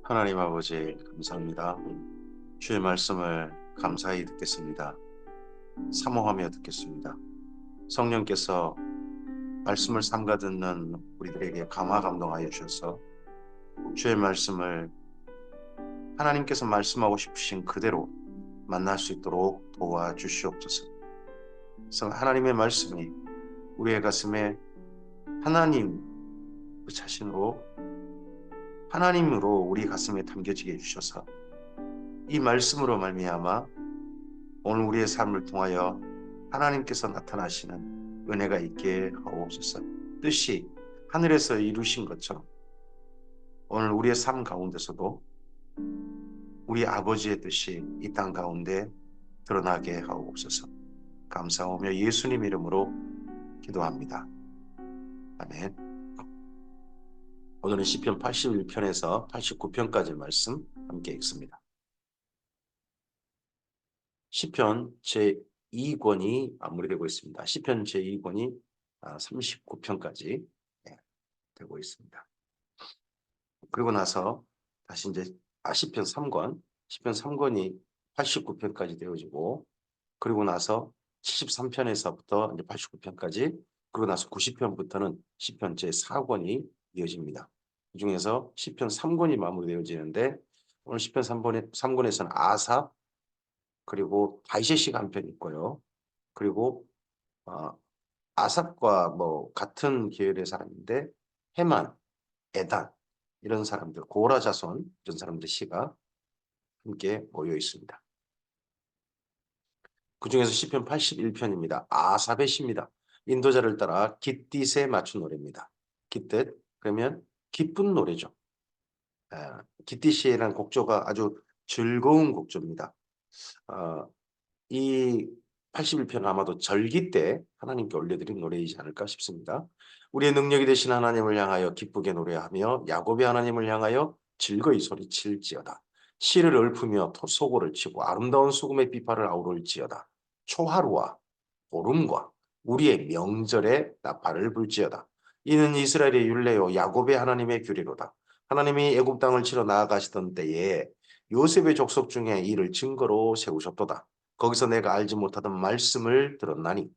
하나님 아버지 감사합니다. 주의 말씀을 감사히 듣겠습니다. 사모하며 듣겠습니다. 성령께서 말씀을 삼가 듣는 우리들에게 감화 감동하여 주셔서 주의 말씀을 하나님께서 말씀하고 싶으신 그대로 만날 수 있도록 도와주시옵소서. 그래서 하나님의 말씀이 우리의 가슴에 하나님 그 자신으로 하나님으로 우리 가슴에 담겨지게 해주셔서 이 말씀으로 말미암아 오늘 우리의 삶을 통하여 하나님께서 나타나시는 은혜가 있게 하옵소서. 뜻이 하늘에서 이루신 것처럼 오늘 우리의 삶 가운데서도 우리 아버지의 뜻이 이 땅 가운데 드러나게 하옵소서. 감사하며 예수님 이름으로 기도합니다. 아멘. 오늘은 시편 81편에서 89편까지 말씀 함께 읽습니다. 시편 제2권이 마무리되고 있습니다. 시편 제2권이 39편까지 되고 있습니다. 그리고 나서 다시 이제 시편 3권, 시편 3권이 89편까지 되어지고, 그리고 나서 73편에서부터 이제 89편까지, 그리고 나서 90편부터는 시편 제4권이 이어집니다. 이 중에서 시편 3권이 마무리되어지는데, 오늘 시편 3권에서는 아삽, 그리고 다윗의 한 편 있고요. 그리고 아삽과 뭐 같은 계열의 사람인데 헤만, 에단 이런 사람들, 고라 자손 이런 사람들 시가 함께 모여 있습니다. 그 중에서 시편 81편입니다. 아삽의 시입니다. 인도자를 따라 깃딧에 맞춘 노래입니다. 깃딧 그러면 기쁜 노래죠. 깃딧이라는 곡조가 아주 즐거운 곡조입니다. 이 81편은 아마도 절기 때 하나님께 올려드린 노래이지 않을까 싶습니다. 우리의 능력이 되신 하나님을 향하여 기쁘게 노래하며 야곱의 하나님을 향하여 즐거이 소리칠지어다. 시를 읊으며 소고를 치고 아름다운 수금의 비파를 아우를지어다. 초하루와 보름과 우리의 명절에 나팔을 불지어다. 이는 이스라엘의 율례요 야곱의 하나님의 규례로다. 하나님이 애굽 땅을 치러 나아가시던 때에 요셉의 족속 중에 이를 증거로 세우셨도다. 거기서 내가 알지 못하던 말씀을 들었나니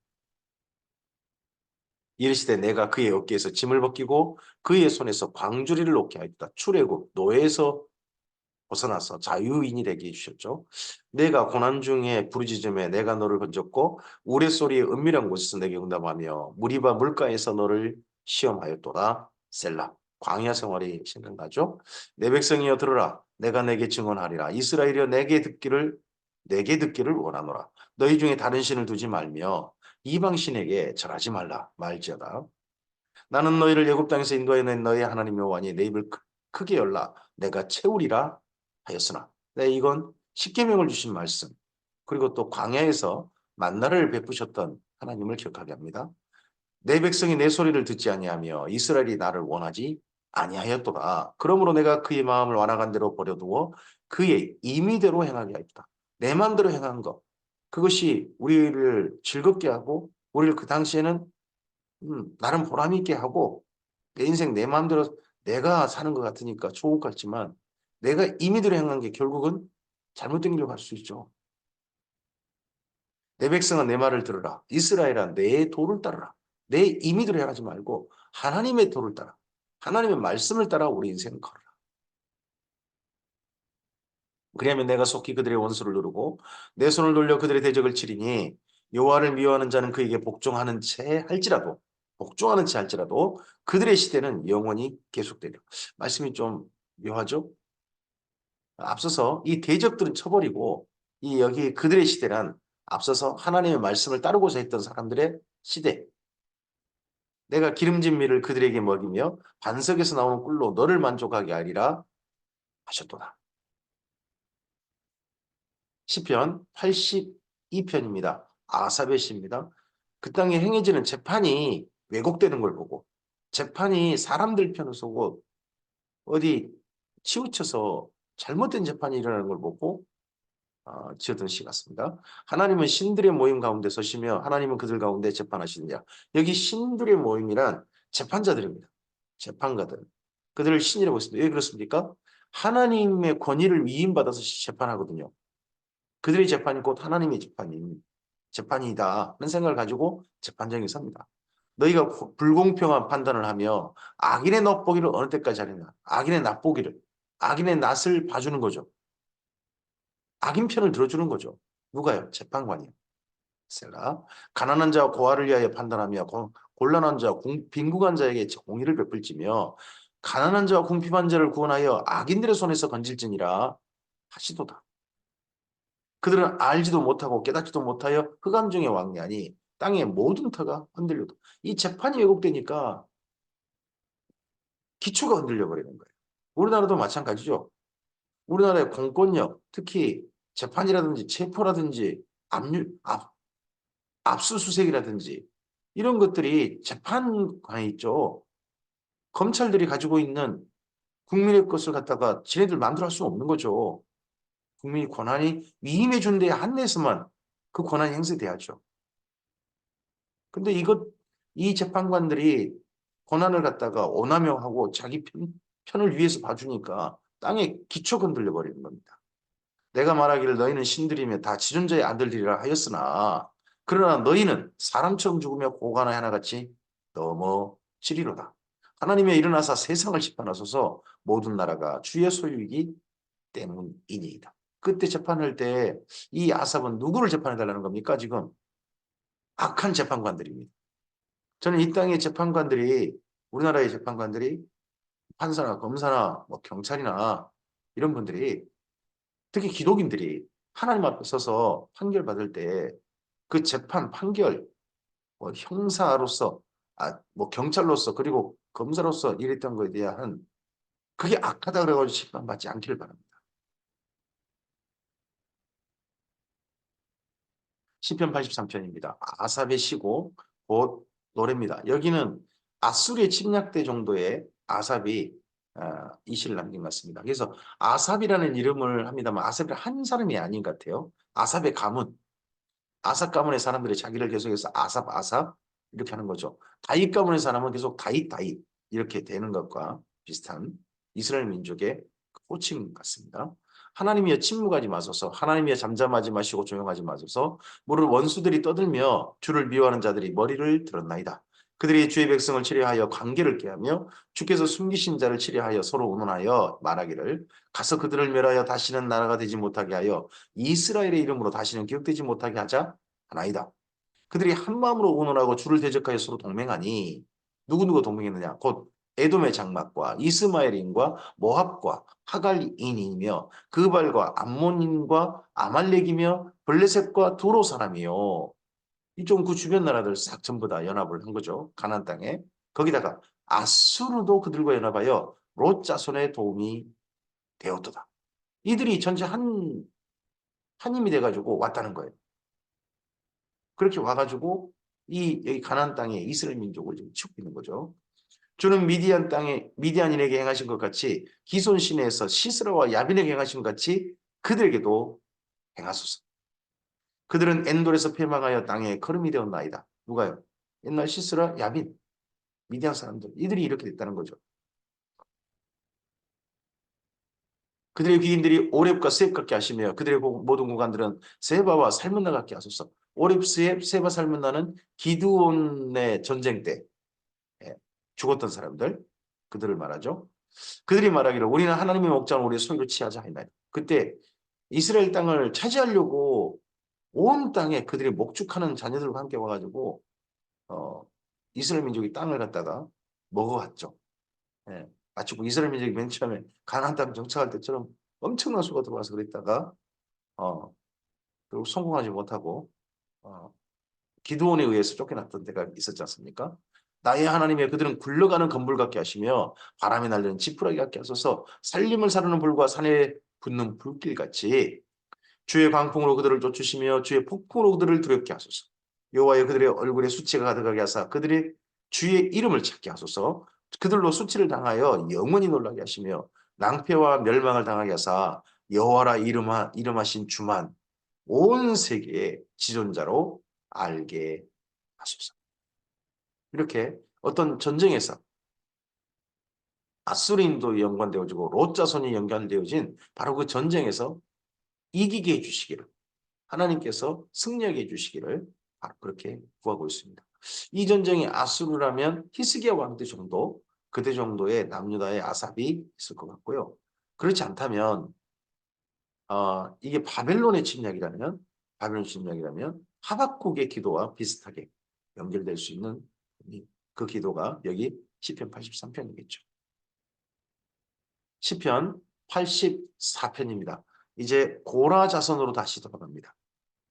이르시되 내가 그의 어깨에서 짐을 벗기고 그의 손에서 광주리를 놓게 하였다. 출애굽 노예에서 벗어나서 자유인이 되게 해주셨죠. 내가 고난 중에 부르짖음에 내가 너를 건졌고 우레소리의 은밀한 곳에서 내게 응답하며 무리바 물가에서 너를 시험하였도다. 셀라. 광야 생활이 생각나죠. 내 백성이여 들으라. 내가 내게 증언하리라. 이스라엘이여 내게 듣기를 원하노라. 너희 중에 다른 신을 두지 말며 이방 신에게 절하지 말라 말지어다. 나는 너희를 애굽 땅에서 인도해낸 너희 하나님 여호와니 내 입을 크게 열라 내가 채우리라 하였으나. 네, 이건 십계명을 주신 말씀, 그리고 또 광야에서 만나를 베푸셨던 하나님을 기억하게 합니다. 내 백성이 내 소리를 듣지 아니하며 이스라엘이 나를 원하지 아니하였도다. 그러므로 내가 그의 마음을 완악한 대로 버려두어 그의 임의대로 행하게 하였다. 내 마음대로 행한 것, 그것이 우리를 즐겁게 하고 우리를 그 당시에는 나름 보람 있게 하고 내 인생 내 마음대로 내가 사는 것 같으니까 좋을 것 같지만 내가 임의대로 행한 게 결국은 잘못된 길로 갈 수 있죠. 내 백성아 내 말을 들으라. 이스라엘아 내 도를 따르라. 내 임의대로 행하지 말고 하나님의 도를 따라. 하나님의 말씀을 따라 우리 인생을 걸어라. 그러면 내가 속히 그들의 원수를 누르고 내 손을 돌려 그들의 대적을 치리니 여호와를 미워하는 자는 그에게 복종하는 채 할지라도 그들의 시대는 영원히 계속되리라. 말씀이 좀 묘하죠? 앞서서 이 대적들은 쳐버리고 이 여기 그들의 시대란 앞서서 하나님의 말씀을 따르고자 했던 사람들의 시대. 내가 기름진 밀을 그들에게 먹이며 반석에서 나오는 꿀로 너를 만족하게 하리라 하셨도다. 시편 82편입니다. 아삽의 시입니다. 그 땅에 행해지는 재판이 왜곡되는 걸 보고 재판이 사람들 편을 서고 어디 치우쳐서 잘못된 재판이 일어나는 걸 보고 지었던 시 같습니다. 하나님은 신들의 모임 가운데 서시며 하나님은 그들 가운데 재판하시느냐. 여기 신들의 모임이란 재판자들입니다. 재판가들. 그들을 신이라고 했습니다. 왜 그렇습니까? 하나님의 권위를 위임받아서 재판하거든요. 그들의 재판이 곧 하나님의 재판이다 하는 생각을 가지고 재판장에 섭니다. 너희가 불공평한 판단을 하며 악인의 엿보기를 어느 때까지 하느냐. 악인의 낯보기를, 악인의 낯을 봐주는 거죠. 악인 편을 들어주는 거죠. 누가요? 재판관이요. 셀라. 가난한 자와 고아를 위하여 판단하며 곤란한 자와 빈궁한 자에게 공의를 베풀지며 가난한 자와 궁핍한 자를 구원하여 악인들의 손에서 건질지니라 하시도다. 그들은 알지도 못하고 깨닫지도 못하여 흑암 중에 왕래하니 땅의 모든 터가 흔들려도 이 재판이 왜곡되니까 기초가 흔들려 버리는 거예요. 우리나라도 마찬가지죠. 우리나라의 공권력, 특히 재판이라든지 체포라든지 압수수색이라든지 이런 것들이 재판관에 있죠. 검찰들이 가지고 있는 국민의 것을 갖다가 지네들 마음대로 할 수 없는 거죠. 국민이 권한이 위임해 준 데 한내에서만 그 권한이 행사돼야죠. 근데 이 재판관들이 권한을 갖다가 오남용하고 자기 편을 위해서 봐주니까 땅에 기초가 흔들려 버리는 겁니다. 내가 말하기를 너희는 신들이며 다 지존자의 아들들이라 하였으나 그러나 너희는 사람처럼 죽으며 고관의 하나같이 넘어지리로다. 하나님의 일어나사 세상을 심판하소서 모든 나라가 주의 소유이기 때문이니이다. 그때 재판할 때 이 아삽은 누구를 재판해달라는 겁니까? 지금 악한 재판관들입니다. 저는 이 땅의 재판관들이 우리나라의 재판관들이 판사나 검사나 뭐 경찰이나 이런 분들이 특히 기독인들이 하나님 앞에 서서 판결 받을 때 그 재판 판결 뭐 형사로서 뭐 경찰로서 그리고 검사로서 일했던 것에 대한 그게 악하다 그래가지고 심판받지 않기를 바랍니다. 시편 83편입니다. 아삽의 시고 곧 노래입니다. 여기는 아수르의 침략대 정도의 아삽이 이 시를 남긴 것 같습니다. 그래서 아삽이라는 이름을 합니다만 아삽이 한 사람이 아닌 것 같아요. 아삽의 가문, 아삽 가문의 사람들이 자기를 계속해서 아삽 아삽 이렇게 하는 거죠. 다윗 가문의 사람은 계속 다윗 다윗 이렇게 되는 것과 비슷한 이스라엘 민족의 호칭 같습니다. 하나님이여 침묵하지 마소서. 하나님이여 잠잠하지 마시고 조용하지 마소서. 무릇 원수들이 떠들며 주를 미워하는 자들이 머리를 들었나이다. 그들이 주의 백성을 치려하여 관계를 깨하며 주께서 숨기신 자를 치려하여 서로 의논하여 말하기를 가서 그들을 멸하여 다시는 나라가 되지 못하게 하여 이스라엘의 이름으로 다시는 기억되지 못하게 하자 하나이다. 그들이 한 마음으로 의논하고 주를 대적하여 서로 동맹하니 누구누구 동맹했느냐 곧 에돔의 장막과 이스마엘인과 모압과 하갈인이며 그발과 암몬인과 아말렉이며 블레셋과 두로 사람이요. 이쪽 그 주변 나라들 싹 전부 다 연합을 한 거죠. 가나안 땅에. 거기다가 아수르도 그들과 연합하여 롯 자손의 도움이 되었도다. 이들이 전체 한 힘이 돼가지고 왔다는 거예요. 그렇게 와가지고 여기 가나안 땅에 이스라엘 민족을 지금 치고 있는 거죠. 주는 미디안 땅에 미디안인에게 행하신 것 같이 기손 시내에서 시스라와 야빈에게 행하신 것 같이 그들에게도 행하소서. 그들은 엔돌에서 패망하여 땅에 거름이 되었나이다. 누가요? 옛날 시스라, 야빈, 미디안 사람들 이들이 이렇게 됐다는 거죠. 그들의 귀인들이 오렙과 스앱 같게 하시며 그들의 모든 구간들은 세바와 살문나 같게 하소서. 오렙, 스앱, 세바, 살문나는 기드온의 전쟁 때 예, 죽었던 사람들 그들을 말하죠. 그들이 말하기를 우리는 하나님의 목장을 우리의 소유로 취하자 했나요. 그때 이스라엘 땅을 차지하려고 온 땅에 그들이 목축하는 자녀들과 함께 와가지고 어, 이스라엘 민족이 땅을 갖다가 먹어왔죠. 예. 마치 그 이스라엘 민족이 맨 처음에 가나안 땅 정착할 때처럼 엄청난 수가 들어와서 그랬다가 어, 결국 성공하지 못하고 어, 기드온에 의해서 쫓겨났던 때가 있었지 않습니까? 나의 하나님의 그들은 굴러가는 건물 같게 하시며 바람에 날리는 지푸라기 같게 하소서. 살림을 사르는 불과 산에 붙는 불길같이 주의 광풍으로 그들을 쫓으시며 주의 폭풍으로 그들을 두렵게 하소서. 여호와여 그들의 얼굴에 수치가 가득하게 하사 그들의 주의 이름을 찾게 하소서. 그들로 수치를 당하여 영원히 놀라게 하시며 낭패와 멸망을 당하게 하사 여호와라 이름하신 주만 온 세계의 지존자로 알게 하소서. 이렇게 어떤 전쟁에서 아수르인도 연관되어지고 롯 자손이 연관되어진 바로 그 전쟁에서 이기게 해주시기를, 하나님께서 승리하게 해주시기를 바로 그렇게 구하고 있습니다. 이 전쟁이 아수르라면 히스기야 왕 때 정도, 그때 정도의 남유다의 아삽이 있을 것 같고요. 그렇지 않다면 이게 바벨론 침략이라면 하박국의 기도와 비슷하게 연결될 수 있는 그 기도가 여기 시편 83편이겠죠. 시편 84편입니다. 이제 고라 자손으로 다시 돌아갑니다.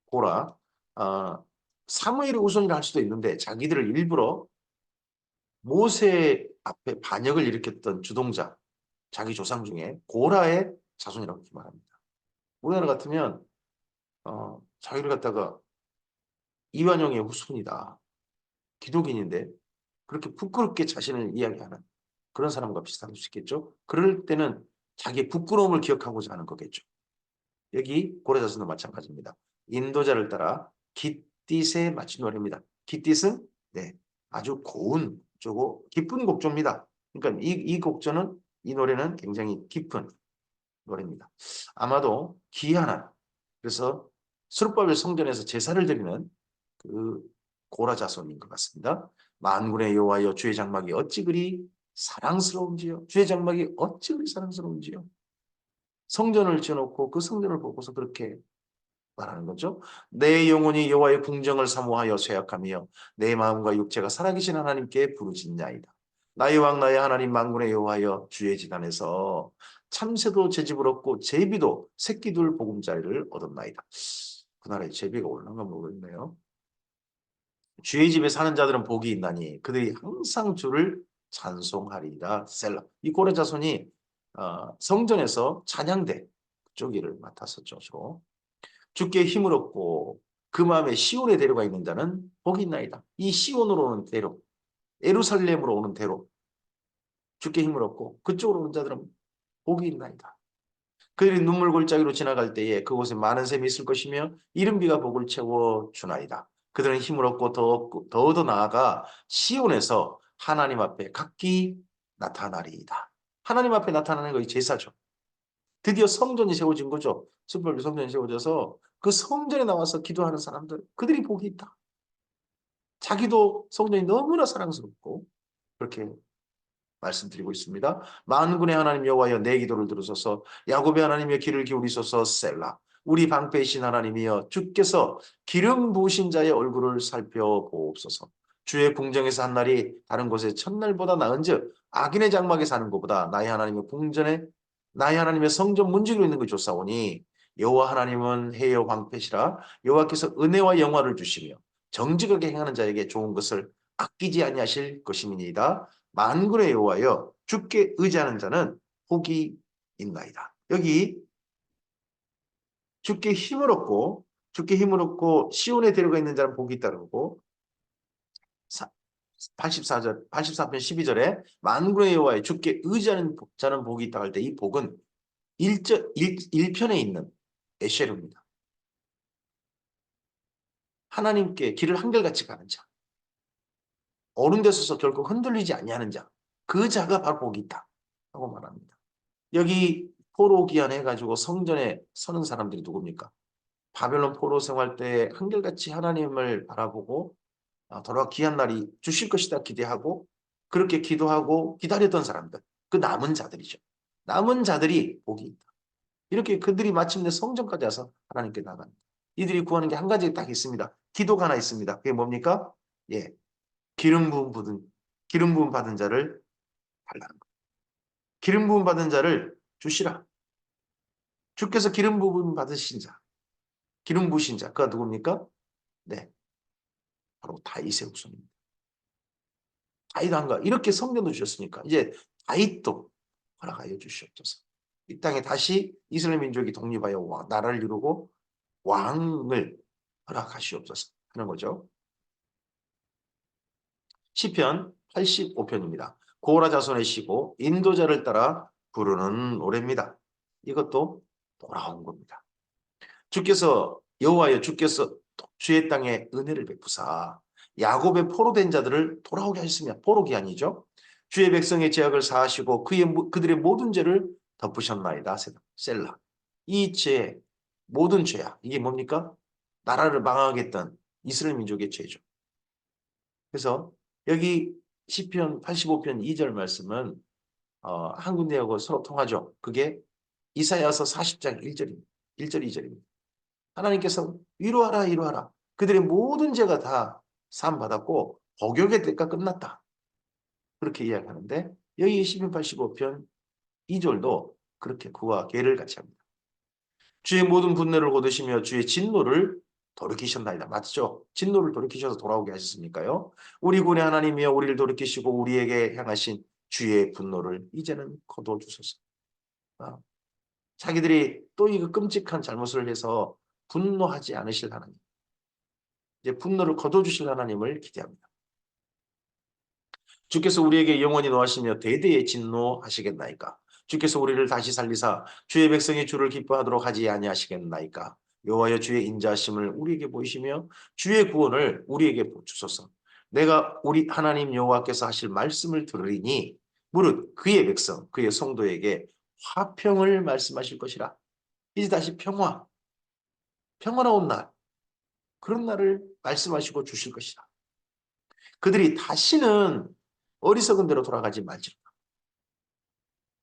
고라, 사무엘의 우선이라 할 수도 있는데 자기들을 일부러 모세 앞에 반역을 일으켰던 주동자, 자기 조상 중에 고라의 자손이라고 이렇게 말합니다. 우리나라 같으면 자기를 갖다가 이완용의 후손이다, 기독인인데 그렇게 부끄럽게 자신을 이야기하는 그런 사람과 비슷할 수 있겠죠. 그럴 때는 자기의 부끄러움을 기억하고자 하는 거겠죠. 여기 고라 자손도 마찬가지입니다. 인도자를 따라 깃딧에 맞춘 노래입니다. 깃딧은 네, 아주 고운 곡조고 기쁜 곡조입니다. 그러니까 이 곡조는, 이 노래는 굉장히 깊은 노래입니다. 아마도 기이한, 그래서 스룹바벨 성전에서 제사를 드리는 그 고라 자손인 것 같습니다. 만군의 여호와여, 주의 장막이 어찌 그리 사랑스러운지요. 주의 장막이 어찌 그리 사랑스러운지요. 성전을 지어놓고 그 성전을 보고서 그렇게 말하는 거죠. 내 영혼이 여호와의 궁정을 사모하여 쇠약하며 내 마음과 육체가 살아계신 하나님께 부르짖나이다. 나의 왕 나의 하나님 만군의 여호와여, 주의 지단에서 참새도 제 집을 얻고 제비도 새끼둘 보금자리를 얻었나이다. 그 나라에 제비가 올라가 모르겠네요. 주의 집에 사는 자들은 복이 있나니 그들이 항상 주를 찬송하리이다. 셀라. 이 고레 자손이 성전에서 찬양대 그쪽 일을 맡았었죠. 주께 힘을 얻고 그 마음에 시온에 데려가 있는 자는 복이 있나이다. 이 시온으로 오는 대로, 예루살렘으로 오는 대로 주께 힘을 얻고 그쪽으로 오는 자들은 복이 있나이다. 그들이 눈물 골짜기로 지나갈 때에 그곳에 많은 샘이 있을 것이며 이른 비가 복을 채워 주나이다. 그들은 힘을 얻고 더 나아가 시온에서 하나님 앞에 각기 나타나리이다. 하나님 앞에 나타나는 것이 제사죠. 드디어 성전이 세워진 거죠. 스불 성전이 세워져서 그 성전에 나와서 기도하는 사람들, 그들이 복이 있다. 자기도 성전이 너무나 사랑스럽고 그렇게 말씀드리고 있습니다. 만군의 하나님 여호와여, 내 기도를 들으소서. 야곱의 하나님여, 귀를 기울이소서. 셀라. 우리 방패이신 하나님이여, 주께서 기름 부으신 자의 얼굴을 살펴보옵소서. 주의 궁정에서 한 날이 다른 곳의 첫날보다 나은즉 악인의 장막에 사는 것보다 나의 하나님의 궁전에, 나의 하나님의 성전 문지기로 있는 것 조사오니 여호와 하나님은 해여 방패시라. 여호와께서 은혜와 영화를 주시며 정직하게 행하는 자에게 좋은 것을 아끼지 아니하실 것임이니이다. 만군의 여호와여, 주께 의지하는 자는 복이 있나이다. 여기 주께 힘을 얻고 시온에 데려가 있는 자는 복이 있다고 84편 12절에 만군의 여호와여, 주께 의지하는 자는 복이 있다 할 때 이 복은 1편에 있는 에쉐르입니다. 하나님께 길을 한결같이 가는 자, 어른 데 서서 결코 흔들리지 아니하는 자, 그 자가 바로 복이 있다 하고 말합니다. 여기 포로 기한해가지고 성전에 서는 사람들이 누굽니까? 바벨론 포로 생활 때 한결같이 하나님을 바라보고 돌아와 귀한 날이 주실 것이다 기대하고 그렇게 기도하고 기다렸던 사람들, 그 남은 자들이죠. 남은 자들이 복이 있다. 이렇게 그들이 마침내 성전까지 와서 하나님께 나갑니다. 이들이 구하는 게 한 가지 딱 있습니다. 기도가 하나 있습니다. 그게 뭡니까? 예, 기름 부음 받은 자를 달라는 것. 기름 부음 받은 자를 주시라. 주께서 기름 부음 받으신 자, 기름 부으신 자, 그가 누굽니까? 네, 바로 다윗의 후손입니다. 다윗 왕가, 이렇게 성전도 주셨으니까 이제 다윗도 허락하여 주시옵소서. 이 땅에 다시 이스라엘 민족이 독립하여 나라를 이루고 왕을 허락하시옵소서 하는 거죠. 시편 85편입니다. 고라 자손의 시고 인도자를 따라 부르는 노래입니다. 이것도 돌아온 겁니다. 주께서 여호와여, 주께서 주의 땅에 은혜를 베푸사 야곱의 포로된 자들을 돌아오게 하셨으며, 포로 기한이죠. 주의 백성의 죄악을 사하시고 그들의 모든 죄를 덮으셨나이다. 셀라. 이 죄, 모든 죄악. 이게 뭡니까? 나라를 망하게 했던 이스라엘 민족의 죄죠. 그래서 여기 시편 85편 2절 말씀은 한 군데하고 서로 통하죠. 그게 이사야서 40장 1절입니다. 1절 2절입니다. 하나님께서 위로하라 위로하라. 그들의 모든 죄가 다 사함받았고 복역의 때가 끝났다. 그렇게 이야기하는데 여기 시편 85편 2절도 그렇게 그와 괴를 같이 합니다. 주의 모든 분노를 거두시며 주의 진노를 돌이키셨나이다. 맞죠? 진노를 돌이키셔서 돌아오게 하셨으니까요. 우리 군의 하나님이여 우리를 돌이키시고 우리에게 향하신 주의 분노를 이제는 거둬주소서. 자기들이 또 이거 끔찍한 잘못을 해서 분노하지 않으실 하나님. 이제 분노를 거둬주실 하나님을 기대합니다. 주께서 우리에게 영원히 노하시며 대대에 진노하시겠나이까. 주께서 우리를 다시 살리사 주의 백성이 주를 기뻐하도록 하지 아니하시겠나이까. 여호와여 주의 인자하심을 우리에게 보이시며 주의 구원을 우리에게 주소서. 내가 우리 하나님 여호와께서 하실 말씀을 들으리니 무릇 그의 백성 그의 성도에게 화평을 말씀하실 것이라. 이제 다시 평화로운 날, 그런 날을 말씀하시고 주실 것이다. 그들이 다시는 어리석은 대로 돌아가지 말지라.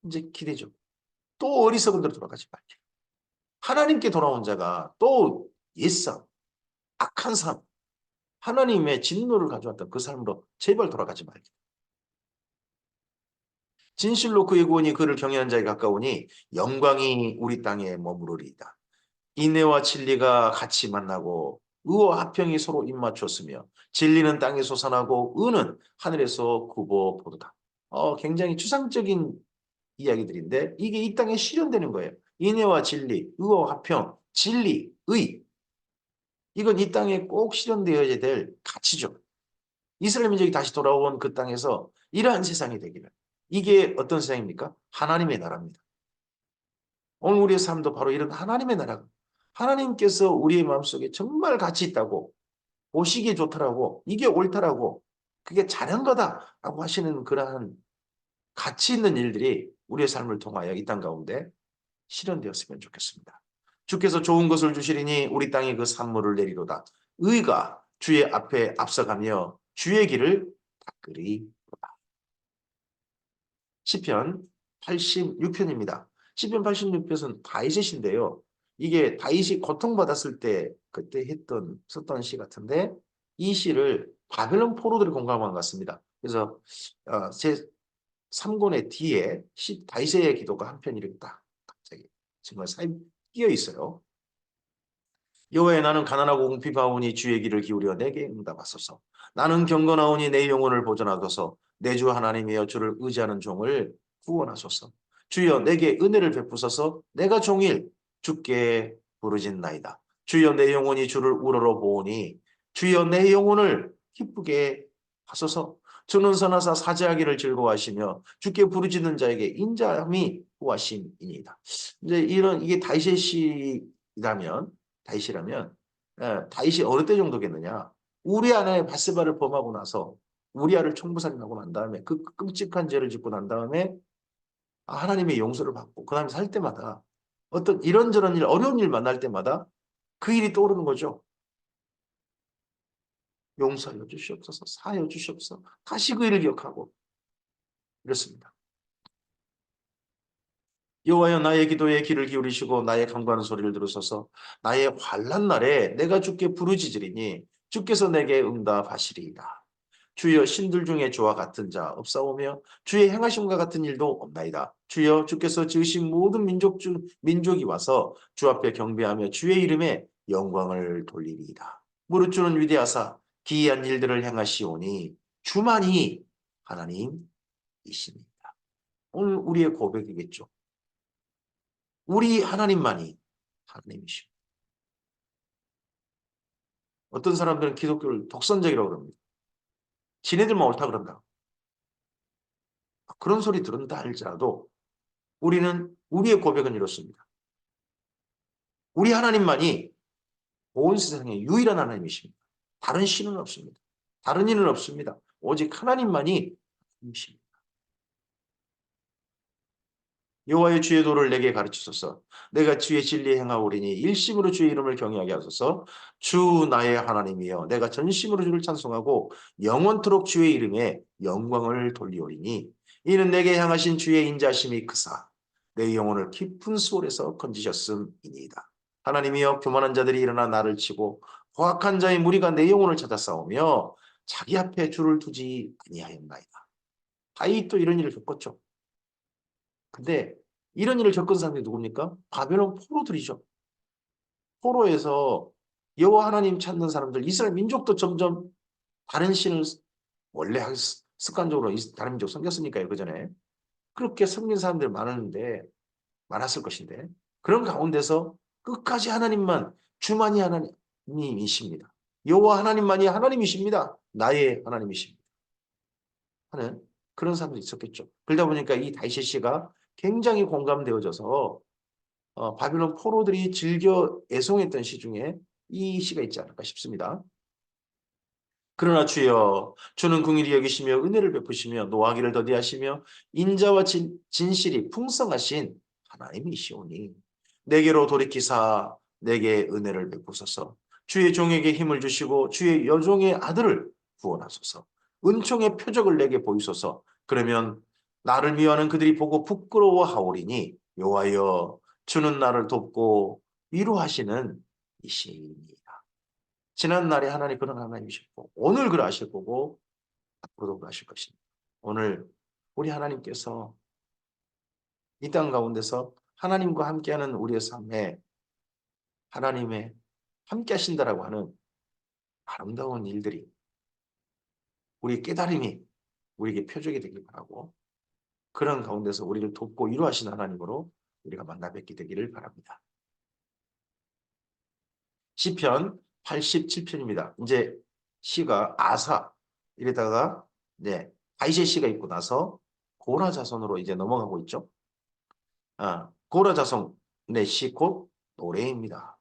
이제 기대죠. 또 어리석은 대로 돌아가지 말지라. 하나님께 돌아온 자가 또 옛삶, 악한 삶, 하나님의 진노를 가져왔던 그 삶으로 제발 돌아가지 말지라. 진실로 그의 구원이 그를 경외한 자에 가까우니 영광이 우리 땅에 머무르리이다. 인애와 진리가 같이 만나고 의와 화평이 서로 입맞췄으며 진리는 땅에 솟아나고 의는 하늘에서 굽어보도다. 굉장히 추상적인 이야기들인데 이게 이 땅에 실현되는 거예요. 인애와 진리, 의와 화평, 진리, 의. 이건 이 땅에 꼭 실현되어야 될 가치죠. 이스라엘 민족이 다시 돌아온 그 땅에서 이러한 세상이 되기를. 이게 어떤 세상입니까? 하나님의 나라입니다. 오늘 우리의 삶도 바로 이런 하나님의 나라. 하나님께서 우리의 마음속에 정말 가치 있다고 보시기에 좋더라고 이게 옳다라고 그게 잘한 거다라고 하시는 그러한 가치 있는 일들이 우리의 삶을 통하여 이 땅 가운데 실현되었으면 좋겠습니다. 주께서 좋은 것을 주시리니 우리 땅에 그 산물을 내리로다. 의가 주의 앞에 앞서가며 주의 길을 닦으리로다. 시편 86편입니다. 시편 86편은 다윗의 시인데요. 이게 다윗이 고통받았을 때 그때 썼던 시 같은데 이 시를 바벨론 포로들이 공감한 것 같습니다. 그래서 제 3권의 뒤에 다윗의 기도가 한 편 이렇게 딱 갑자기 정말 끼어 있어요. 여호와여 나는 가난하고 궁핍하오니 주의 길을 기울여 내게 응답하소서. 나는 경건하오니 내 영혼을 보존하소서. 내 주 하나님이여 주를 의지하는 종을 구원하소서. 주여 내게 은혜를 베푸소서. 내가 종일 주께 부르짖나이다. 주여 내 영혼이 주를 우러러 보오니 주여 내 영혼을 기쁘게 하소서. 주는 선하사 사죄하기를 즐거워하시며 주께 부르짖는 자에게 인자함이 구하심이니이다. 이제 이게 다윗의 시라면 다윗이 어느 때 정도겠느냐? 우리아의 바세바를 범하고 나서 우리아를 총부살하고 난 다음에 그 끔찍한 죄를 짓고 난 다음에 하나님의 용서를 받고 그 다음에 살 때마다 어떤 이런저런 일, 어려운 일 만날 때마다 그 일이 떠오르는 거죠. 용서하여 주시옵소서, 사하여 주시옵소서, 다시 그 일을 기억하고 이렇습니다. 여호와여 나의 기도에 귀를 기울이시고 나의 간구하는 소리를 들으소서. 나의 환난 날에 내가 주께 부르짖으리니 주께서 내게 응답하시리이다. 주여 신들 중에 주와 같은 자 없사오며 주의 행하심과 같은 일도 없나이다. 주여 주께서 지으신 모든 민족이 와서 주 앞에 경배하며 주의 이름에 영광을 돌리리이다. 무릇 주는 위대하사 기이한 일들을 행하시오니 주만이 하나님이십니다. 오늘 우리의 고백이겠죠. 우리 하나님만이 하나님이십니다. 어떤 사람들은 기독교를 독선적이라고 그럽니다. 지네들만 옳다 그런다. 그런 소리 들은다 할지라도 우리의 고백은 이렇습니다. 우리 하나님만이 온 세상의 유일한 하나님이십니다. 다른 신은 없습니다. 다른 이는 없습니다. 오직 하나님만이 하나님이십니다. 여호와의 주의 도를 내게 가르치소서. 내가 주의 진리에 행하오리니 일심으로 주의 이름을 경외하게 하소서. 주 나의 하나님이여 내가 전심으로 주를 찬송하고 영원토록 주의 이름에 영광을 돌리오리니 이는 내게 향하신 주의 인자심이 크사 내 영혼을 깊은 수월에서 건지셨음이니이다. 하나님이여 교만한 자들이 일어나 나를 치고 고악한 자의 무리가 내 영혼을 찾아 싸우며 자기 앞에 줄을 두지 아니하였나이다. 다윗도 이런 일을 겪었죠. 근데 이런 일을 겪은 사람들이 누굽니까? 바벨론 포로들이죠. 포로에서 여호와 하나님 찾는 사람들, 이스라엘 민족도 점점 다른 신을 원래 습관적으로 다른 민족 섬겼으니까요. 그 전에 그렇게 섬긴 사람들 많았을 것인데 그런 가운데서 끝까지 하나님만 주만이 하나님이십니다. 여호와 하나님만이 하나님이십니다. 나의 하나님이십니다. 하는 그런 사람들이 있었겠죠. 그러다 보니까 이 다윗 시가 굉장히 공감되어져서 바빌론 포로들이 즐겨 애송했던 시 중에 이 시가 있지 않을까 싶습니다. 그러나 주여 주는 긍휼히 여기시며 은혜를 베푸시며 노하기를 더디하시며 인자와 진실이 풍성하신 하나님이시오니 내게로 돌이키사 내게 은혜를 베푸소서. 주의 종에게 힘을 주시고 주의 여종의 아들을 구원하소서. 은총의 표적을 내게 보이소서. 그러면 나를 미워하는 그들이 보고 부끄러워하오리니 여호와여 주는 나를 돕고 위로하시는 이시니이다. 지난 날에 하나님 그런 하나님이셨고 오늘 그러하실 거고 앞으로도 그러하실 것입니다. 오늘 우리 하나님께서 이 땅 가운데서 하나님과 함께하는 우리의 삶에 하나님의 함께 하신다라고 하는 아름다운 일들이 우리 깨달음이 우리에게 표적이 되길 바라고 그런 가운데서 우리를 돕고 위로하시는 하나님으로 우리가 만나 뵙게 되기를 바랍니다. 시편 87편입니다. 이제 시가 아사 이래다가 다윗의 시가 있고 나서 고라 자손으로 이제 넘어가고 있죠. 고라 자손의 시 곧 노래입니다.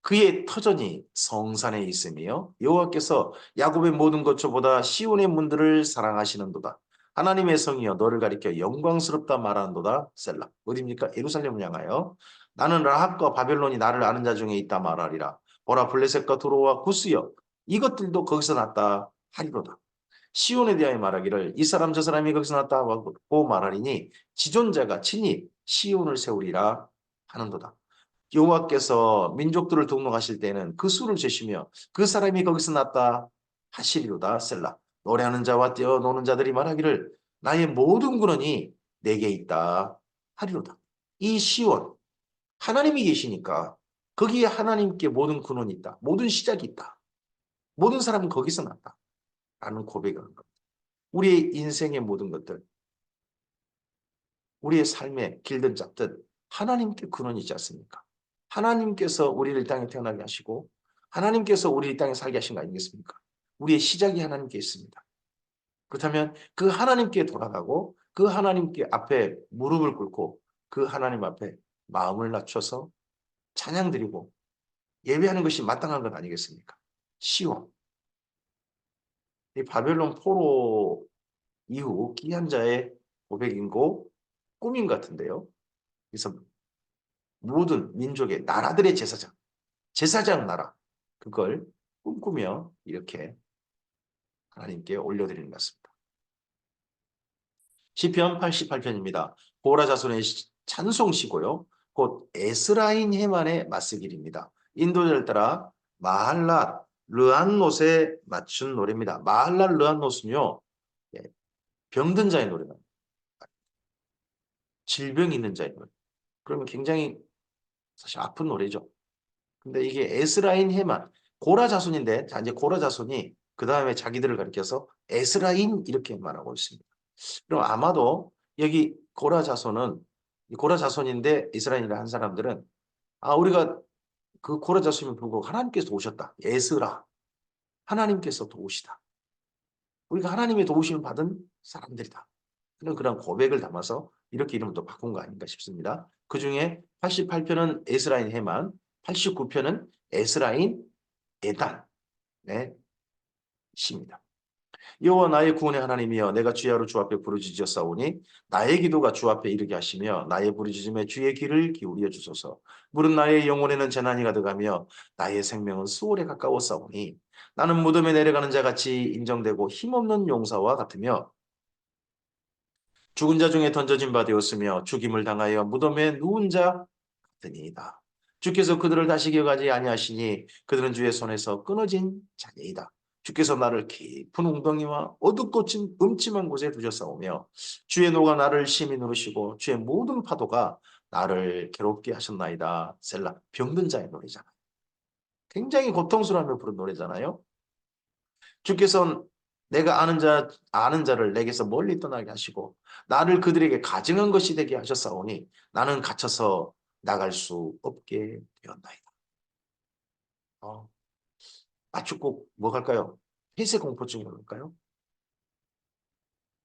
그의 터전이 성산에 있으며 여호와께서 야곱의 모든 거처보다 시온의 문들을 사랑하시는도다. 하나님의 성이여 너를 가리켜 영광스럽다 말하는도다. 셀라. 어디입니까? 예루살렘을 향하여 나는 라합과 바벨론이 나를 아는 자 중에 있다 말하리라. 보라 블레셋과 두로와 구스여 이것들도 거기서 났다 하리로다. 시온에 대하여 말하기를 이 사람 저 사람이 거기서 났다 하고 말하리니 지존자가 친히 시온을 세우리라 하는도다. 여호와께서 민족들을 등록하실 때는 그 수를 재시며 그 사람이 거기서 났다 하시리로다. 셀라. 노래하는 자와 뛰어노는 자들이 말하기를 나의 모든 군원이 내게 있다 하리로다. 이 시온 하나님이 계시니까 거기에 하나님께 모든 근원이 있다. 모든 시작이 있다. 모든 사람은 거기서 났다. 라는 고백을 한 겁니다. 우리의 인생의 모든 것들, 우리의 삶의 길든 짧든 하나님께 근원이 있지 않습니까? 하나님께서 우리를 이 땅에 태어나게 하시고 하나님께서 우리를 이 땅에 살게 하신 거 아니겠습니까? 우리의 시작이 하나님께 있습니다. 그렇다면 그 하나님께 돌아가고 그 하나님께 앞에 무릎을 꿇고 그 하나님 앞에 마음을 낮춰서 찬양 드리고 예배하는 것이 마땅한 것 아니겠습니까? 시온. 이 바벨론 포로 이후 귀한 자의 고백이고 꿈인 같은데요. 그래서 모든 민족의 나라들의 제사장 나라 그걸 꿈꾸며 이렇게 하나님께 올려드리는 것 같습니다. 시편 88편입니다. 고라 자손의 찬송시고요. 곧 에스라인 헤만의 맞서길입니다. 인도자를 따라 마할랏 르안노스에 맞춘 노래입니다. 마할랏 르안노스는요. 병든 자의 노래입니다. 질병이 있는 자의 노래. 그러면 굉장히 사실 아픈 노래죠. 근데 이게 에스라인 헤만 고라 자손인데 자 이제 고라 자손이 그 다음에 자기들을 가리켜서 에스라인 이렇게 말하고 있습니다. 그럼 아마도 여기 고라 자손은 고라 자손인데 이스라엘이라 한 사람들은 우리가 그 고라 자손임을 불구하고 하나님께서 도우셨다. 에스라 하나님께서 도우시다. 우리가 하나님의 도우심을 받은 사람들이다. 그런 고백을 담아서 이렇게 이름을 또 바꾼 거 아닌가 싶습니다. 그 중에 88편은 에스라인 헤만, 89편은 에스라인 에단의 시입니다. 여호와 나의 구원의 하나님이여 내가 주야로 주 앞에 부르짖었사오니 나의 기도가 주 앞에 이르게 하시며 나의 부르짖음에 주의 귀를 기울여 주소서. 물은 나의 영혼에는 재난이 가득하며 나의 생명은 수월에 가까웠사오니 나는 무덤에 내려가는 자 같이 인정되고 힘없는 용사와 같으며 죽은 자 중에 던져진 바 되었으며 죽임을 당하여 무덤에 누운 자 같으니이다. 주께서 그들을 다시 기억하지 아니하시니 그들은 주의 손에서 끊어진 자니이다. 주께서 나를 깊은 웅덩이와 어둡고 음침한 곳에 두셨사오며 주의 노가 나를 심히 누르시고 주의 모든 파도가 나를 괴롭게 하셨나이다. 셀라. 병든 자의 노래잖아요. 굉장히 고통스러워하며 부른 노래잖아요. 주께서 내가 아는 자를 내게서 멀리 떠나게 하시고 나를 그들에게 가증한 것이 되게 하셨사오니 나는 갇혀서 나갈 수 없게 되었나이다. 맞춤법 뭐 갈까요? 폐쇄 공포증이 올까요?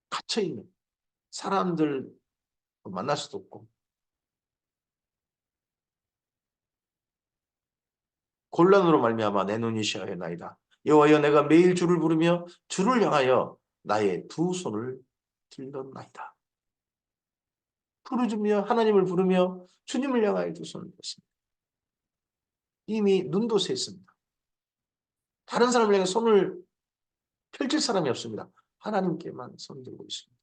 갇혀있는 사람들 만날 수도 없고 곤란으로 말미암아 내 눈이 시하였나이다. 여호와여 내가 매일 주를 부르며 주를 향하여 나의 두 손을 들었나이다. 부르짖으며 하나님을 부르며 주님을 향하여 두 손을 들었습니다. 이미 눈도 샜습니다. 다른 사람을 향해 손을 펼칠 사람이 없습니다. 하나님께만 손 들고 있습니다.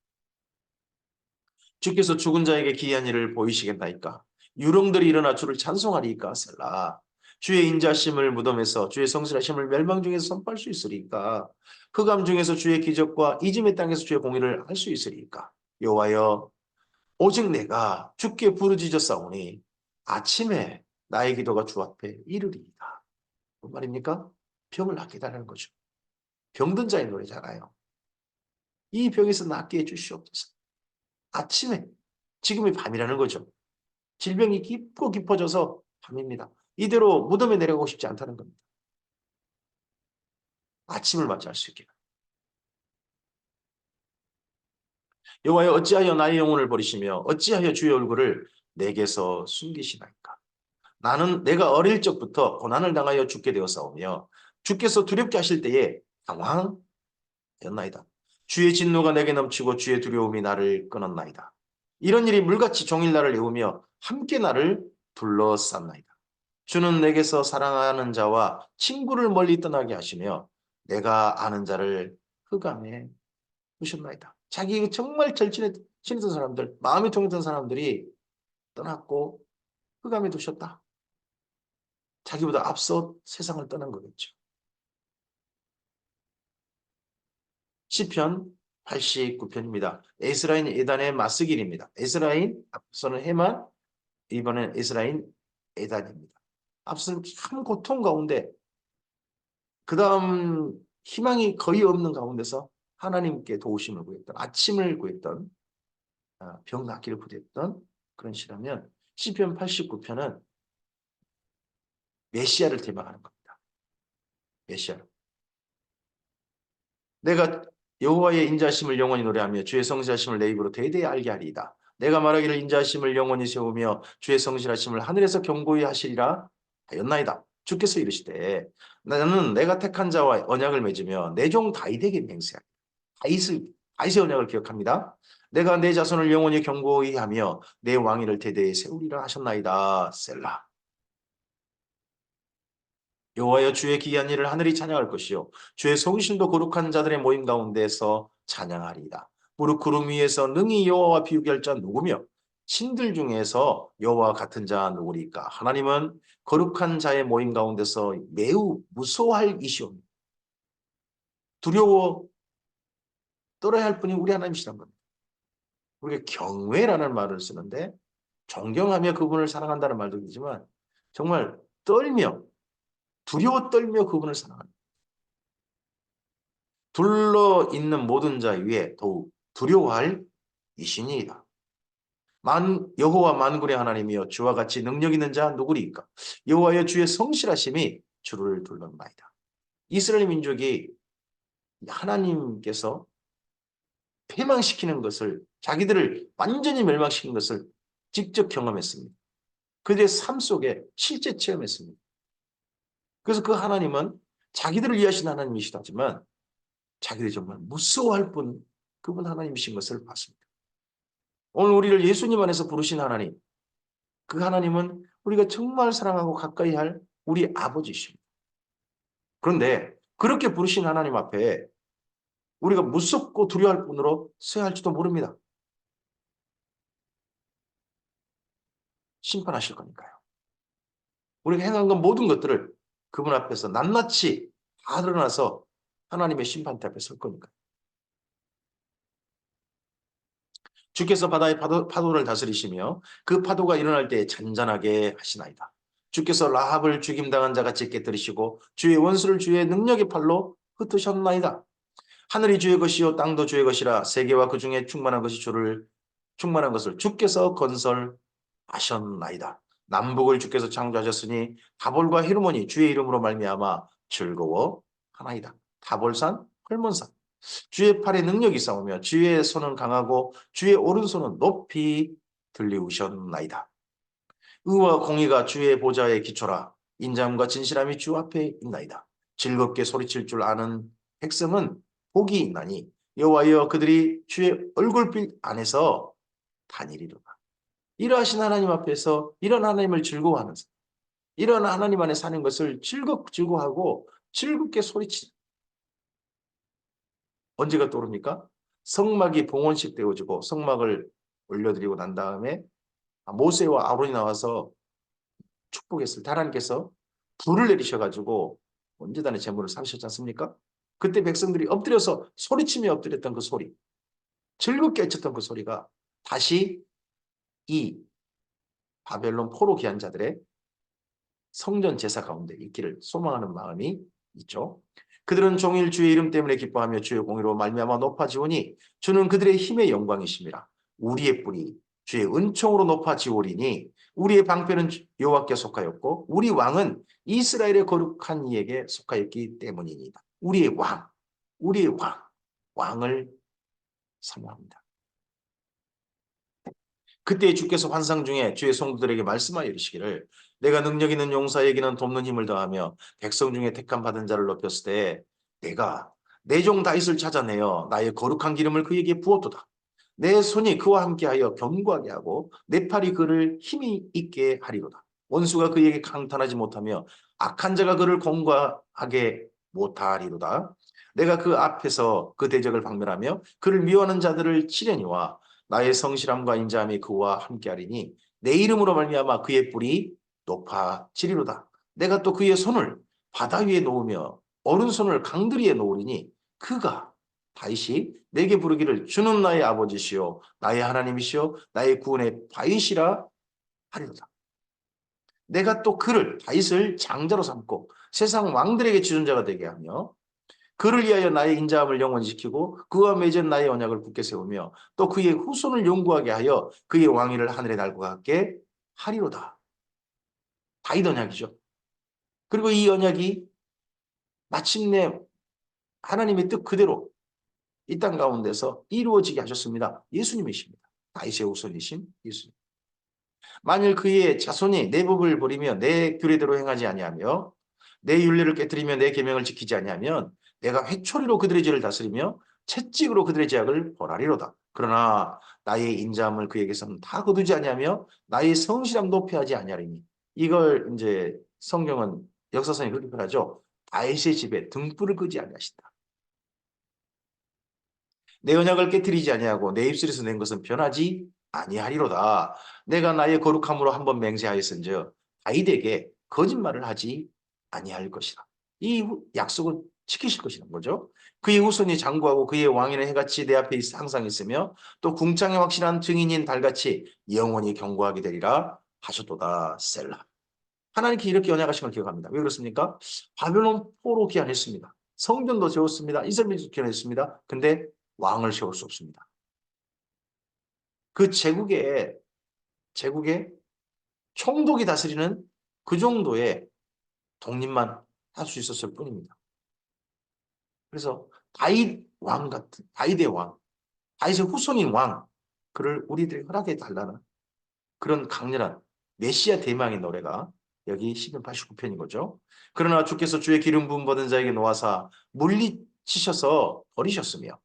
주께서 죽은 자에게 기이한 일을 보이시겠나이까? 유령들이 일어나 주를 찬송하리이까? 셀라. 주의 인자심을 무덤에서 주의 성실하심을 멸망 중에서 선포할 수 있으리까? 흑암 중에서 주의 기적과 이짐의 땅에서 주의 공의를 할 수 있으리까? 여호와여 오직 내가 주께 부르짖었사오니 아침에 나의 기도가 주 앞에 이르리이다. 뭔 말입니까? 병을 낫게 해달라는 거죠. 병든 자의 노래잖아요. 이 병에서 낫게 해주시옵소서. 아침에 지금이 밤이라는 거죠. 질병이 깊고 깊어져서 밤입니다. 이대로 무덤에 내려가고 싶지 않다는 겁니다. 아침을 맞이할 수 있게. 여호와여 어찌하여 나의 영혼을 버리시며 어찌하여 주의 얼굴을 내게서 숨기시나이까. 나는 내가 어릴 적부터 고난을 당하여 죽게 되었사오며 주께서 두렵게 하실 때에 당황하였나이다. 주의 진노가 내게 넘치고 주의 두려움이 나를 끊었나이다. 이런 일이 물같이 종일 나를 애우며 함께 나를 둘러쌌나이다. 주는 내게서 사랑하는 자와 친구를 멀리 떠나게 하시며 내가 아는 자를 흑암에 두셨나이다. 자기 정말 친했던 사람들, 마음이 통했던 사람들이 떠났고 흑암에 두셨다. 자기보다 앞서 세상을 떠난 거겠죠. 시편 89편입니다. 에스라인 에단의 맞서길입니다. 에스라인 앞서는 해만, 이번엔 에스라인 에단입니다. 앞서는 참 고통 가운데 그 다음 희망이 거의 없는 가운데서 하나님께 도우심을 구했던, 아침을 구했던, 병 낫기를 구했던 그런 시라면 시편 89편은 메시아를 대망하는 겁니다. 메시아를. 내가 여호와의 인자하심을 영원히 노래하며 주의 성실하심을 내 입으로 대대히 알게 하리이다. 내가 말하기를 인자하심을 영원히 세우며 주의 성실하심을 하늘에서 경고히 하시리라 하였나이다. 주께서 이르시되 나는 내가 택한 자와 언약을 맺으며 내 종 다윗에게 맹세하리라. 다윗의 언약을 기억합니다. 내가 내 자손을 영원히 경고히 하며 내 왕위를 대대히 세우리라 하셨나이다. 셀라. 여호와여 주의 기이한 일을 하늘이 찬양할 것이요 주의 성신도 거룩한 자들의 모임 가운데서 찬양하리이다. 무릇 구름 위에서 능히 여호와와 비교할 자 누구며 신들 중에서 여호와 같은 자 누구리까? 하나님은 거룩한 자의 모임 가운데서 매우 무서워할 이시옵니다. 두려워 떨어야 할 분이 우리 하나님이시란 겁니다. 우리가 경외라는 말을 쓰는데 존경하며 그분을 사랑한다는 말도 있지만 정말 떨며 두려워 떨며 그분을 사랑합니다. 둘러 있는 모든 자 위에 더욱 두려워할 이신이다. 여호와 만군의 하나님이여 주와 같이 능력 있는 자 누구리까? 여호와여 주의 성실하심이 주를 둘렀나이다. 이스라엘 민족이 하나님께서 패망시키는 것을 자기들을 완전히 멸망시킨 것을 직접 경험했습니다. 그들의 삶 속에 실제 체험했습니다. 그래서 그 하나님은 자기들을 위하신 하나님이시다지만 자기들이 정말 무서워할 분, 그분 하나님이신 것을 봤습니다. 오늘 우리를 예수님 안에서 부르신 하나님, 그 하나님은 우리가 정말 사랑하고 가까이 할 우리 아버지십니다. 그런데 그렇게 부르신 하나님 앞에 우리가 무섭고 두려워할 뿐으로 서야 할지도 모릅니다. 심판하실 거니까요. 우리가 행한 건 모든 것들을 그분 앞에서 낱낱이 다 드러나서 하나님의 심판대 앞에 설 거니까요. 주께서 바다의 파도를 다스리시며 그 파도가 일어날 때 잔잔하게 하시나이다. 주께서 라합을 죽임당한 자같이 깨뜨리시고 주의 원수를 주의 능력의 팔로 흩으셨나이다. 하늘이 주의 것이요 땅도 주의 것이라 세계와 그 중에 충만한 것이 충만한 것을 주께서 건설하셨나이다. 남북을 주께서 창조하셨으니 다볼과 헤르몬이 주의 이름으로 말미암아 즐거워하나이다. 다볼산, 헐몬산. 주의 팔에 능력이 싸우며 주의 손은 강하고 주의 오른손은 높이 들리우셨나이다. 의와 공의가 주의 보좌에 기초라. 인자함과 진실함이 주 앞에 있나이다. 즐겁게 소리칠 줄 아는 백성은 복이 있나니 여호와여 그들이 주의 얼굴빛 안에서 다니리로다. 이러하신 하나님 앞에서 이런 하나님을 즐거워하는 삶, 이런 하나님 안에 사는 것을 즐거워하고 즐겁게 소리치는 언제가 떠오릅니까? 성막이 봉헌식 되어지고 성막을 올려드리고 난 다음에 모세와 아론이 나와서 축복했을 때 하나님께서 불을 내리셔가지고 언제단의 제물을 삼으셨지 않습니까? 그때 백성들이 엎드려서 소리치며 엎드렸던 그 소리, 즐겁게 외쳤던 그 소리가 다시 이 바벨론 포로 귀한 자들의 성전 제사 가운데 있기를 소망하는 마음이 있죠. 그들은 종일 주의 이름 때문에 기뻐하며 주의 공의로 말미암아 높아지오니 주는 그들의 힘의 영광이심이라. 우리의 뿔이 주의 은총으로 높아지오리니 우리의 방패는 여호와께 속하였고 우리 왕은 이스라엘의 거룩한 이에게 속하였기 때문이니이다. 우리의 왕을 사모합니다. 그때 주께서 환상 중에 주의 성도들에게 말씀하여 이르시기를 내가 능력 있는 용사에게는 돕는 힘을 더하며 백성 중에 택함 받은 자를 높였을 때 내가 내 종 다윗을 찾아내어 나의 거룩한 기름을 그에게 부었도다. 내 손이 그와 함께하여 견고하게 하고 내 팔이 그를 힘이 있게 하리로다. 원수가 그에게 강탄하지 못하며 악한 자가 그를 공고하게 못하리로다. 내가 그 앞에서 그 대적을 박멸하며 그를 미워하는 자들을 치려니와 나의 성실함과 인자함이 그와 함께하리니 내 이름으로 말미암아 그의 뿔이 높아지리로다. 내가 또 그의 손을 바다 위에 놓으며 오른손을 강들이에 놓으리니 그가 다윗이 내게 부르기를 주는 나의 아버지시요 나의 하나님이시요 나의 구원의 바위시라 하리로다. 내가 또 그를 다윗을 장자로 삼고 세상 왕들에게 지존자가 되게 하며 그를 위하여 나의 인자함을 영원히 지키고 그와 맺은 나의 언약을 굳게 세우며 또 그의 후손을 영구하게 하여 그의 왕위를 하늘의 달과 같게 하리로다. 다윗 언약이죠. 그리고 이 언약이 마침내 하나님의 뜻 그대로 이 땅 가운데서 이루어지게 하셨습니다. 예수님이십니다. 다윗의 후손이신 예수님. 만일 그의 자손이 내 법을 버리며 내 규례대로 행하지 아니하며 내 율례를 깨뜨리며 내 계명을 지키지 아니하면 내가 회초리로 그들의 죄를 다스리며 채찍으로 그들의 죄악을 벌하리로다. 그러나 나의 인자함을 그에게서는 다 거두지 아니하며 나의 성실함도 폐하지 아니하리니 이걸 이제 성경은 역사상에 그렇게 표현하죠. 다윗의 집에 등불을 끄지 아니하신다. 내 언약을 깨뜨리지 아니하고 내 입술에서 낸 것은 변하지 아니하리로다. 내가 나의 거룩함으로 한번 맹세하였은즉 다윗에게 거짓말을 하지 아니할 것이다. 이 약속을 지키실 것이라는 거죠. 그의 후손이 장구하고 그의 왕위는 해같이 내 앞에 항상 있으며 또 궁창에 확실한 증인인 달같이 영원히 경고하게 되리라 하셨도다. 셀라. 하나님께 이렇게 언약하신 걸 기억합니다. 왜 그렇습니까? 바벨론 포로 귀환했습니다. 성전도 세웠습니다. 이스라엘도 귀환했습니다. 근데 왕을 세울 수 없습니다. 그 제국에 총독이 다스리는 그 정도의 독립만 할 수 있었을 뿐입니다. 그래서 다윗 왕 같은 다윗의 왕, 다윗의 후손인 왕, 그를 우리들에게 허락해 달라는 그런 강렬한 메시아 대망의 노래가 여기 시편 89편인 거죠. 그러나 주께서 주의 기름 부음 받은 자에게 놓아사 치셔서 버리셨으며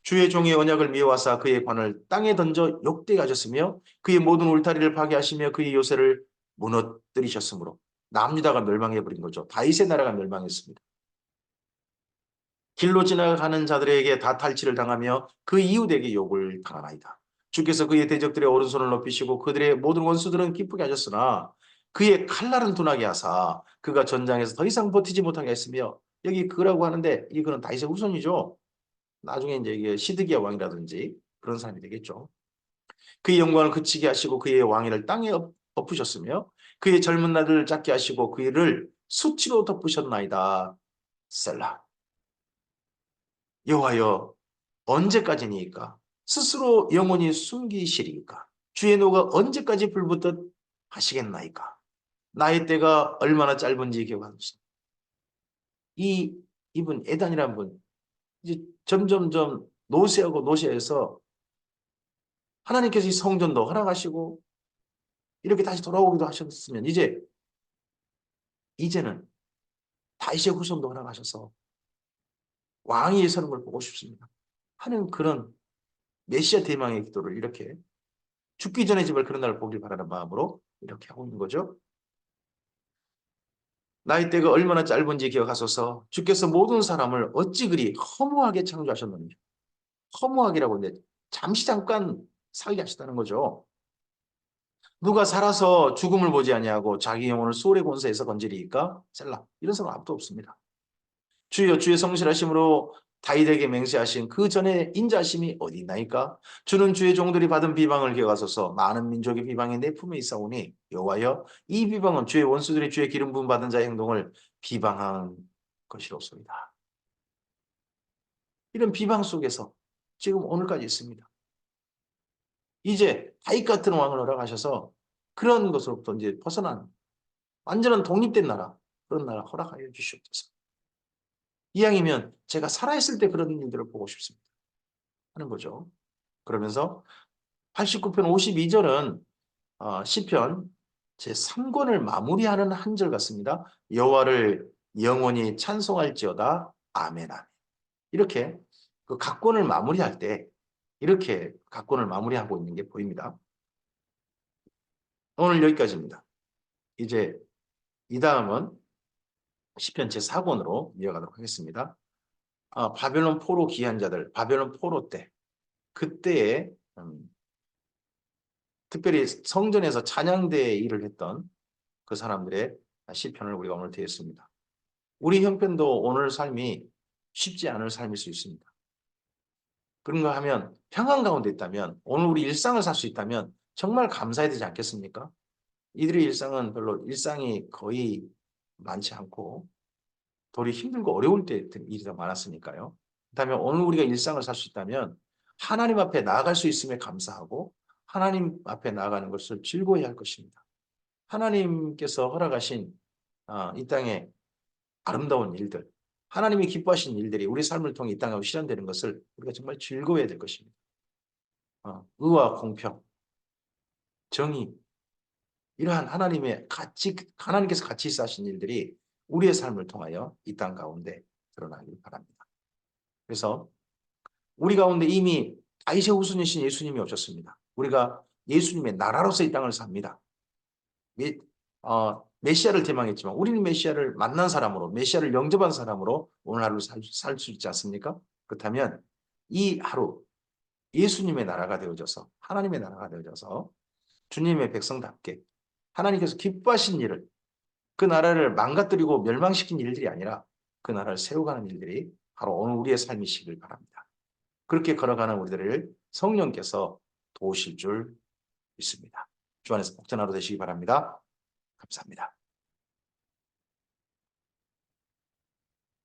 주의 종의 언약을 미워하사 그의 관을 땅에 던져 욕되게 하셨으며 그의 모든 울타리를 파괴하시며 그의 요새를 무너뜨리셨으므로 남유다가 멸망해버린 거죠. 다윗의 나라가 멸망했습니다. 길로 지나가는 자들에게 다 탈취를 당하며 그 이웃에게 욕을 당하나이다. 주께서 그의 대적들의 오른손을 높이시고 그들의 모든 원수들은 기쁘게 하셨으나 그의 칼날은 둔하게 하사 그가 전장에서 더 이상 버티지 못하게 했으며 여기 그라고 하는데 이거는 다윗의 후손이죠. 나중에 이제 이게 시드기야 왕이라든지 그런 사람이 되겠죠. 그의 영광을 그치게 하시고 그의 왕위를 땅에 엎으셨으며 그의 젊은 날을 짧게 하시고 그를 수치로 덮으셨나이다. 셀라. 여호와여 언제까지니까 스스로 영원히 숨기시리까 주의 노가 언제까지 불붙듯 하시겠나이까 나의 때가 얼마나 짧은지 기억하소서. 이 이분 에단이라는 분 이제 점점점 노쇠하고 노쇠해서 하나님께서 이 성전도 허락하시고 이렇게 다시 돌아오기도 하셨으면 이제는 다윗의 후손도 허락하셔서 왕위에 서는 걸 보고 싶습니다 하는 그런 메시아 대망의 기도를 이렇게 죽기 전에 제발 그런 날을 보길 바라는 마음으로 이렇게 하고 있는 거죠. 나의 때가 얼마나 짧은지 기억하소서. 주께서 모든 사람을 어찌 그리 허무하게 창조하셨는지. 허무하기라고 하는데 잠시 잠깐 살게 하셨다는 거죠. 누가 살아서 죽음을 보지 아니하고 자기 영혼을 수월의 권세에서 건지리이까? 셀라. 이런 사람 아무도 없습니다. 주여 주의 성실하심으로 다윗에게 맹세하신 그 전에 인자하심이 어디 있나이까? 주는 주의 종들이 받은 비방을 기억하소서. 많은 민족의 비방이 내 품에 있사오니 여호와여 이 비방은 주의 원수들이 주의 기름 부음 받은 자의 행동을 비방한 것이로소이다. 이런 비방 속에서 지금 오늘까지 있습니다. 이제 다윗 같은 왕을 허락하셔서 그런 것으로부터 이제 벗어난 완전한 독립된 나라 그런 나라 허락하여 주시옵소서. 이왕이면 제가 살아있을 때 그런 일들을 보고 싶습니다. 하는 거죠. 그러면서 89편 52절은 시편 제3권을 마무리하는 한 절 같습니다. 여호와를 영원히 찬송할지어다. 아멘 아멘. 이렇게 그 각권을 마무리할 때 이렇게 각권을 마무리하고 있는 게 보입니다. 오늘 여기까지입니다. 이제 이 다음은 시편 제4권으로 이어가도록 하겠습니다. 바벨론 포로 귀한 자들, 바벨론 포로 때 그때에 특별히 성전에서 찬양대에 일을 했던 그 사람들의 시편을 우리가 오늘 드렸습니다. 우리 형편도 오늘 삶이 쉽지 않을 삶일 수 있습니다. 그런가 하면 평안 가운데 있다면 오늘 우리 일상을 살 수 있다면 정말 감사해야 되지 않겠습니까? 이들의 일상은 별로 일상이 거의 많지 않고 도리 힘들고 어려울 때 일이 더 많았으니까요. 그렇다면 오늘 우리가 일상을 살 수 있다면 하나님 앞에 나아갈 수 있음에 감사하고 하나님 앞에 나아가는 것을 즐거워해야 할 것입니다. 하나님께서 허락하신 이 땅의 아름다운 일들, 하나님이 기뻐하신 일들이 우리 삶을 통해 이 땅에 실현되는 것을 우리가 정말 즐거워해야 될 것입니다. 의와 공평, 정의, 이러한 하나님께서 같이 있어 하신 일들이 우리의 삶을 통하여 이 땅 가운데 드러나길 바랍니다. 그래서 우리 가운데 이미 다윗의 후손이신 예수님이 오셨습니다. 우리가 예수님의 나라로서 이 땅을 삽니다. 메시아를 대망했지만 우리는 메시아를 만난 사람으로 메시아를 영접한 사람으로 오늘 하루 살 수 있지 않습니까? 그렇다면 이 하루 예수님의 나라가 되어져서 하나님의 나라가 되어져서 주님의 백성답게 하나님께서 기뻐하신 일을 그 나라를 망가뜨리고 멸망시킨 일들이 아니라 그 나라를 세워가는 일들이 바로 오늘 우리의 삶이시길 바랍니다. 그렇게 걸어가는 우리들을 성령께서 도우실 줄 믿습니다. 주 안에서 복전 하루 되시기 바랍니다. 감사합니다.